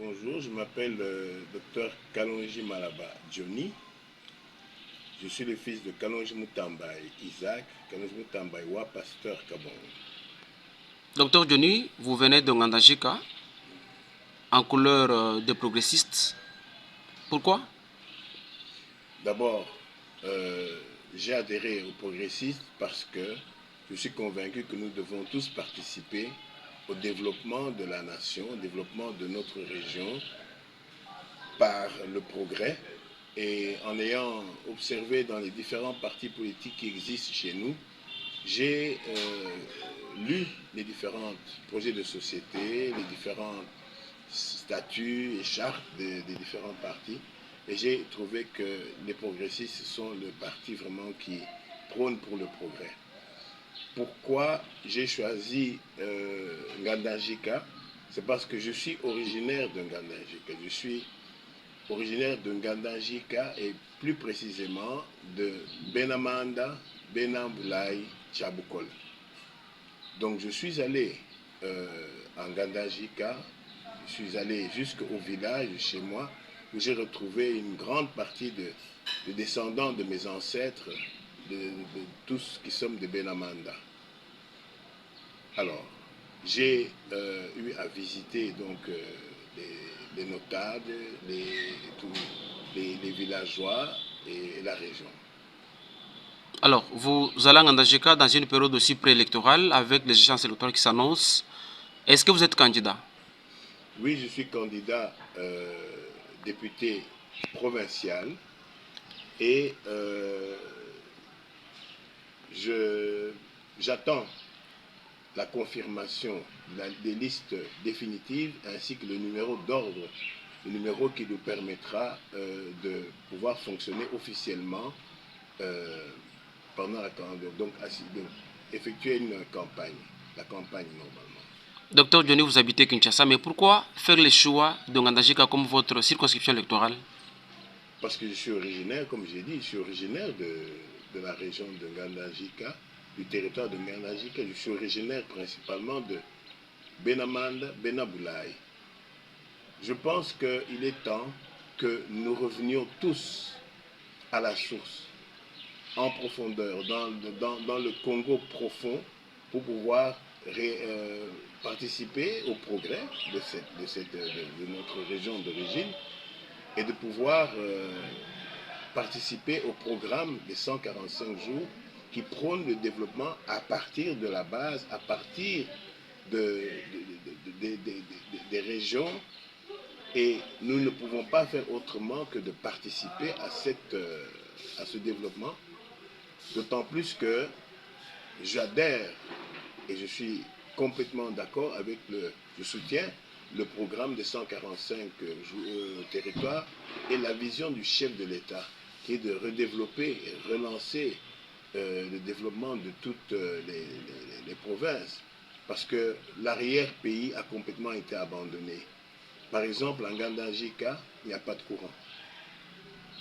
Bonjour, je m'appelle Dr Kalonji Malaba Johnny. Je suis le fils de Kalonji Mutambai Isaac, Kalonji Mutambai Wa, pasteur Kabon. Docteur Johnny, vous venez de Ngandajika en couleur de progressiste. Pourquoi? D'abord, j'ai adhéré aux progressistes parce que je suis convaincu que nous devons tous participer au développement de la nation, au développement de notre région par le progrès. Et en ayant observé dans les différents partis politiques qui existent chez nous, j'ai lu les différents projets de société, les différents statuts et chartes des différents partis, et j'ai trouvé que les progressistes sont le parti vraiment qui prône pour le progrès. Pourquoi j'ai choisi Ngandajika? C'est parce que je suis originaire de Ngandajika. Je suis originaire de Ngandajika et plus précisément de Benamanda, Benambulai, Tchaboukola. Donc je suis allé en Ngandajika, je suis allé jusqu'au village chez moi où j'ai retrouvé une grande partie de descendants de mes ancêtres, de tous qui sommes de Benamanda. Alors, j'ai eu à visiter donc les notables, les villageois et la région. Alors, vous allez à Ngandajika dans une période aussi préélectorale avec les échéances électorales qui s'annoncent. Est-ce que vous êtes candidat? Oui, je suis candidat député provincial et j'attends la confirmation des listes définitives ainsi que le numéro d'ordre, le numéro qui nous permettra de pouvoir fonctionner officiellement pendant la campagne, donc effectuer une campagne, la campagne normalement. Docteur Johnny, vous habitez Kinshasa, mais pourquoi faire le choix de Ngandajika comme votre circonscription électorale? Parce que je suis originaire, comme j'ai dit, je suis originaire de la région de Ngandajika, du territoire de Ngandajika. Je suis originaire principalement de Benamanda, Benaboulaye. Je pense qu'il est temps que nous revenions tous à la source, en profondeur, dans le Congo profond, pour pouvoir participer au progrès de notre région d'origine et de pouvoir participer au programme des 145 jours qui prône le développement à partir de la base, à partir des régions. Et nous ne pouvons pas faire autrement que de participer à ce développement, d'autant plus que j'adhère et je suis complètement d'accord avec je soutiens le programme des 145 territoires et la vision du chef de l'État qui est de redévelopper et relancer le développement de toutes les provinces parce que l'arrière-pays a complètement été abandonné. Par exemple, en Ngandajika, il n'y a pas de courant.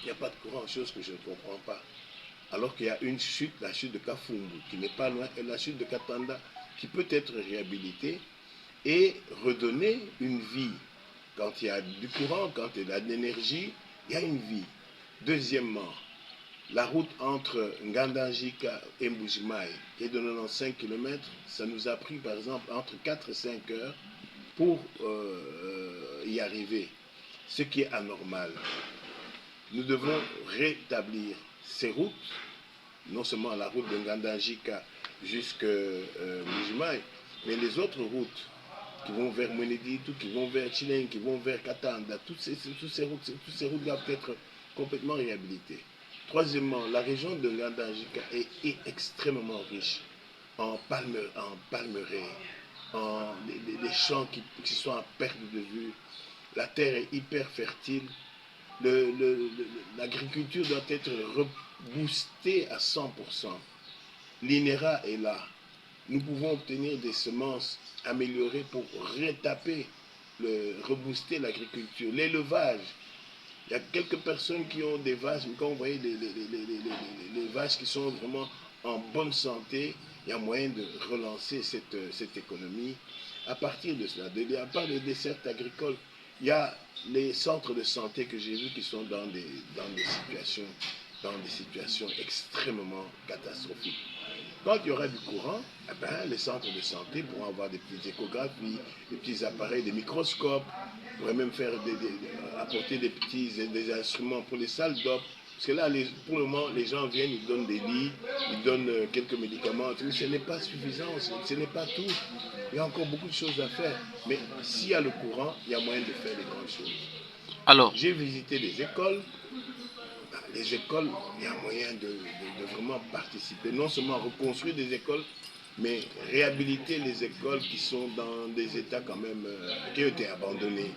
Il n'y a pas de courant, chose que je ne comprends pas. Alors qu'il y a une chute, la chute de Kafumbu, qui n'est pas loin, et la chute de Katanda, qui peut être réhabilitée et redonner une vie. Quand il y a du courant, quand il y a de l'énergie, il y a une vie. Deuxièmement, la route entre Ngandajika et Mbujimai est de 95 km. Ça nous a pris par exemple entre 4 et 5 heures pour y arriver, ce qui est anormal. Nous devons rétablir ces routes, non seulement la route de Ngandajika jusqu'à Mbujimai, mais les autres routes qui vont vers Mwenedi, qui vont vers Chileng, qui vont vers Katanda, toutes ces routes doivent être complètement réhabilitées. Troisièmement, la région de Ngandajika est extrêmement riche en palmeraies, les champs qui sont à perte de vue. La terre est hyper fertile. L'agriculture doit être reboostée à 100%. L'INERA est là. Nous pouvons obtenir des semences améliorées pour rebooster l'agriculture. L'élevage. Il y a quelques personnes qui ont des vaches, mais quand vous voyez les vaches qui sont vraiment en bonne santé, il y a moyen de relancer cette économie. À partir de cela, à part les dessertes agricoles, Il y a les centres de santé que j'ai vus qui sont dans des situations extrêmement catastrophiques. Quand il y aura du courant, eh ben, les centres de santé pourront avoir des petites échographies, des petits appareils, des microscopes, pourraient même faire apporter des instruments pour les salles d'op. Parce que là, pour le moment, les gens viennent, ils donnent des lits, ils donnent quelques médicaments, mais ce n'est pas suffisant, ce n'est pas tout. Il y a encore beaucoup de choses à faire. Mais s'il y a le courant, il y a moyen de faire des grandes choses. Alors, J'ai visité des écoles. Les écoles, il y a moyen de vraiment participer, non seulement à reconstruire des écoles, mais réhabiliter les écoles qui sont dans des états quand même, qui ont été abandonnés.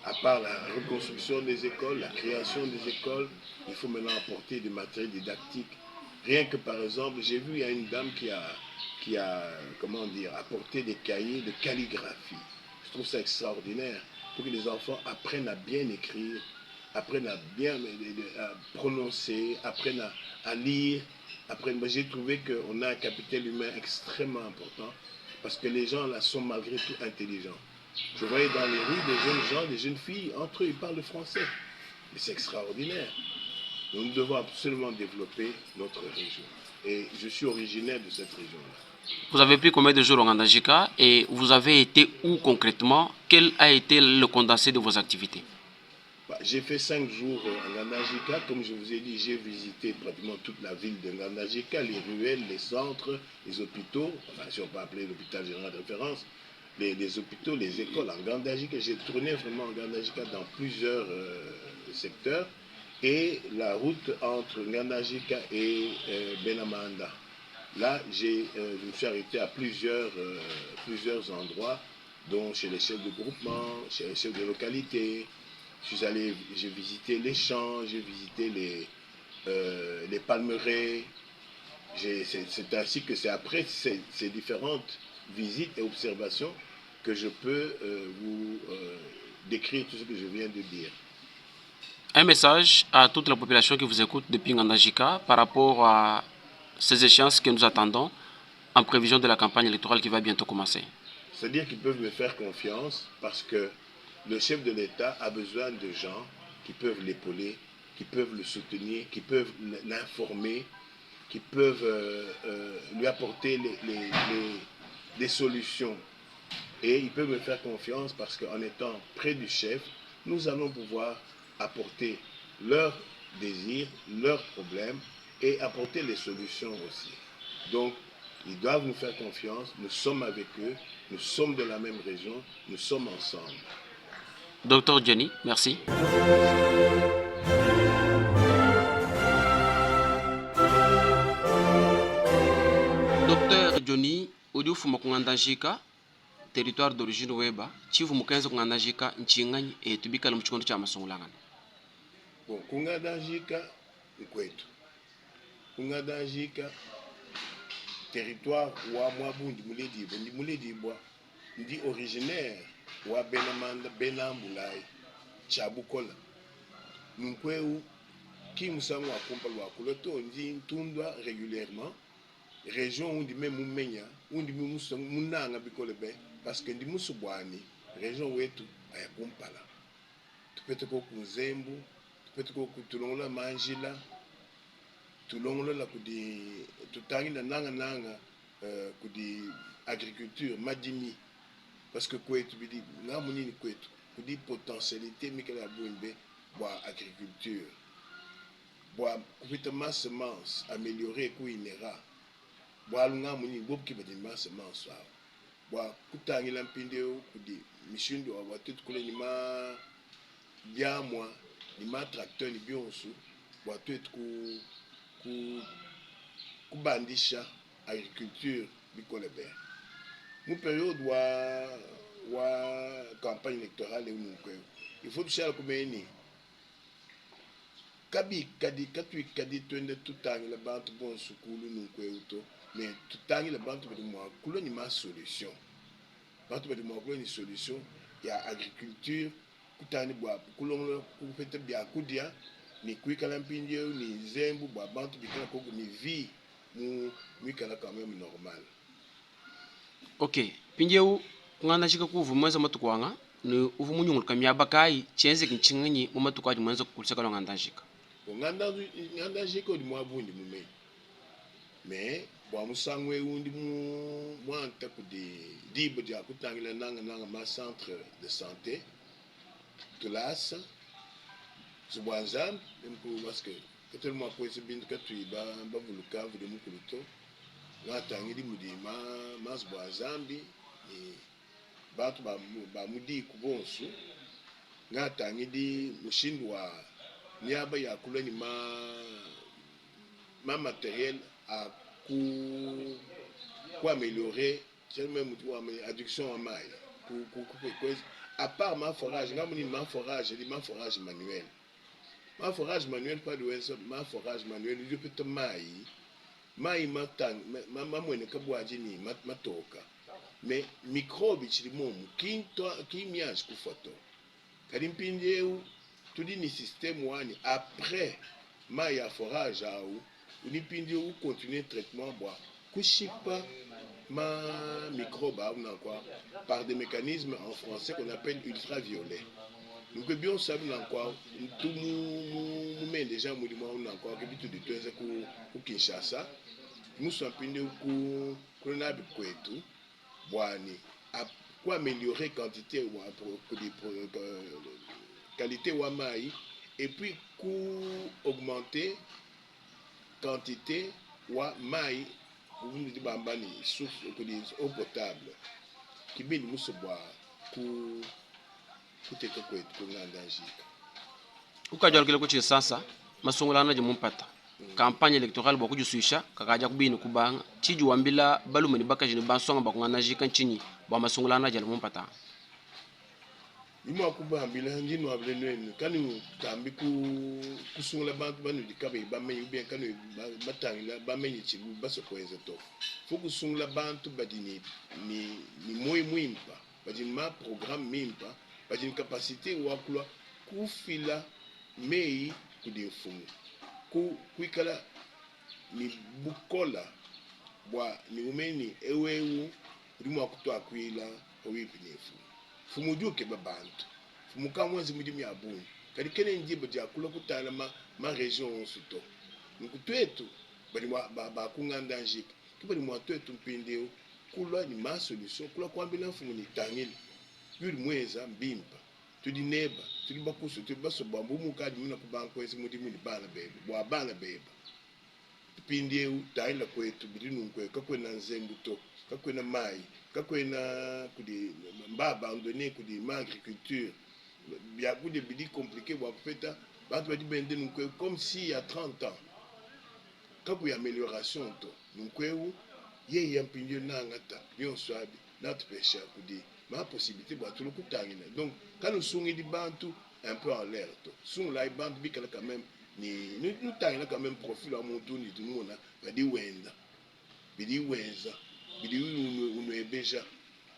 À part la reconstruction des écoles, la création des écoles, il faut maintenant apporter du matériel didactique. Rien que par exemple, j'ai vu, il y a une dame qui a comment dire, apporté des cahiers de calligraphie. Je trouve ça extraordinaire pour que les enfants apprennent à bien écrire, apprennent à bien prononcer, apprennent à lire. J'ai trouvé qu'on a un capital humain extrêmement important parce que les gens là sont malgré tout intelligents. Je voyais dans les rues des jeunes gens, des jeunes filles, entre eux ils parlent français. Mais c'est extraordinaire. Nous devons absolument développer notre région. Et je suis originaire de cette région-là. vous avez pris combien de jours en Ngandajika et vous avez été où concrètement? Quel a été le condensé de vos activités? J'ai fait 5 jours en Ngandajika. Comme je vous ai dit, j'ai visité pratiquement toute la ville de Ngandajika, les ruelles, les centres, les hôpitaux, enfin si on peut appeler l'hôpital général de référence, les hôpitaux, les écoles en Ngandajika. J'ai tourné vraiment en Ngandajika dans plusieurs secteurs. Et la route entre Ngandajika et Benamanda. Là, je me suis arrêté à plusieurs endroits, dont chez les chefs de groupement, chez les chefs de localité. J'ai visité les champs, j'ai visité les palmeraies. C'est ainsi que c'est après ces différentes visites et observations que je peux vous décrire tout ce que je viens de dire. Un message à toute la population qui vous écoute depuis Ngandajika par rapport à ces échéances que nous attendons en prévision de la campagne électorale qui va bientôt commencer. C'est-à-dire qu'ils peuvent me faire confiance parce que le chef de l'État a besoin de gens qui peuvent l'épauler, qui peuvent le soutenir, qui peuvent l'informer, qui peuvent lui apporter des solutions. Et ils peuvent me faire confiance parce qu'en étant près du chef, nous allons pouvoir apporter leurs désirs, leurs problèmes et apporter les solutions aussi. Donc, ils doivent nous faire confiance, nous sommes avec eux, nous sommes de la même région, nous sommes ensemble. Docteur Johnny, merci. Docteur Johnny, Odiou Fumakungandajika, territoire d'origine Weba, Chifu Mukenzo Kungandajika, Nchingany et Tubika Lumchukondo Chamasongulangan. Bon, Kungandajika, Nkwetu. Kungandajika, territoire wa Mwabundi Muledibwa, ndi originaire wa Benamanda, Benambulai, Chabukola. Nkweu, qui musango akompa lwakuloto, ndi ntundwa régulièrement. Région où dit même Moumenya, où dit Mounanga Bikolebe, parce que ndi Moussoubouani, région où est tout, à Kumpala. Tu peux te go Kunzembu, tu peux te go Tulongola Manjila, Tulongola la Kudi, Tutangi la Nanga, Kudi agriculture, Madimi, parce que Kouetu, dit, Namuni Kouetu, Kudi potentialité, Mikela Bouimbe, bois agriculture, bois complètement semence, améliorer Kouinera. Boalunga muni bobki badima semence wa boa kutangila mpindeo kudi mishindo wa tout kule ni ma bia moi ni ma tracteur ni bionsu boa tout ku bandisha agriculture bikolebe mu période wa campagne électorale il faut toucher comme ni kadi twende tutangila bantu bon sukulu nukweuto mais tutangi la bantu badi mwa kulo ni ma solution bantu badi mwa kulo ni solution ya agriculture kutani bwa kulo kupete bya kudia ni kuikala mpindi ni zembu bwa bantu bikala ko ni vie mu kala quand même normal. OK, pindieu ngana chika kuvu mweza matukwanga ni uvu munyungul kamya bakai chenze kinchinganyi mumatukaji mwanzo kukulisa kalo ngandajika ngandajika odi mwabundi mume mais bwa musangwe undi mu mwanta kudi dibo dia kutangila nanga ma centre de santé classe zubwanzam mku parce que tellement poise bindu katui ba vuluka vide mukuluto ngatangili mudima mazbwazambi ni batu ba mudi kubonsu ngatangili mushindwa niaba ya kuleni ma matériel à pour améliorer même adduction en maille pour à part ma forage ma forage manuel pas de ma forage manuel je peux te maille matang ma mwene kabwaji ni matoka mais microbe chilimomu qui miage ku photo kalimpindeu tudi ni système wani après maille à forage au unipindi ou continuer traitement bois kushipa ma microbe quoi par des mécanismes en français qu'on appelle ultraviolets. Donc bien savons quoi tout nous met déjà mouvement encore que bitu de deux ku Kinshasa nous sommes pindi ku na bikwetu boani pour améliorer quantité ou qualité wa mai et puis augmenter quantité wa mai vous di bambani source eau potable qui bin musobwa ku kuteka kwetu kungandanjika ukajwa kile kuchi sasa masungulana je mumpata campagne électorale boku jusuisha kakaja kubini kubanga chiju wambila balumeni bakaje ni bansonga bakunganajika nchini ba masungulana je mumpata Imo akuba ambila ndino ablenwe kanu tambi kusungula bantu banu dikabe bamenyi bien kanu batangila bamenyi chibu basokoeza to fuku sungula bantu badini ni muimpa badini ma programme mimpa badini capacité wakula kufila mei kudifumu kuikala ni bukola bwa ni umeni ewewu rimo akutwa kwila owipinefu fumuduke babantu fumuka mwanzi mudimi abuni kadi kene njibo dia kula kutala ma région suto nkutwetu bali ba kunganda njika kibali mwatwetu mpindeo kula ni ma solution kula kwambila fumu ni tangili yuri mweza mbimpa tudi neba tudi bakusu tudi baso bambu mukadi muna kubanko esi mudimi ni bana bebe bwa bana bebe pindeo taila kwetu bidinu nkwe kakwe na nzembuto kakwe na mai kakwe na kudi mbaba abandonné kudi ma agriculture bien coup de bidi compliqué wa feta bantu badi bende nkwe comme si il y a 30 ans kakwe ya amélioration to nkwe ye yampinyo nangata bien swabi notre péché kudi ma possibilité ba tout le coup tangina donc quand nous sungi di bantu un peu en l'air to sung la bantu bikala quand même ni nous tangina quand même profil à mon tour ni tout monde badi wenda bidi wenza bidi unu ebeja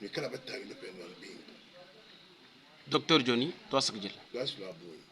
mais kala batangina pe non bimba Docteur Johnny toi sakjel that's la bonne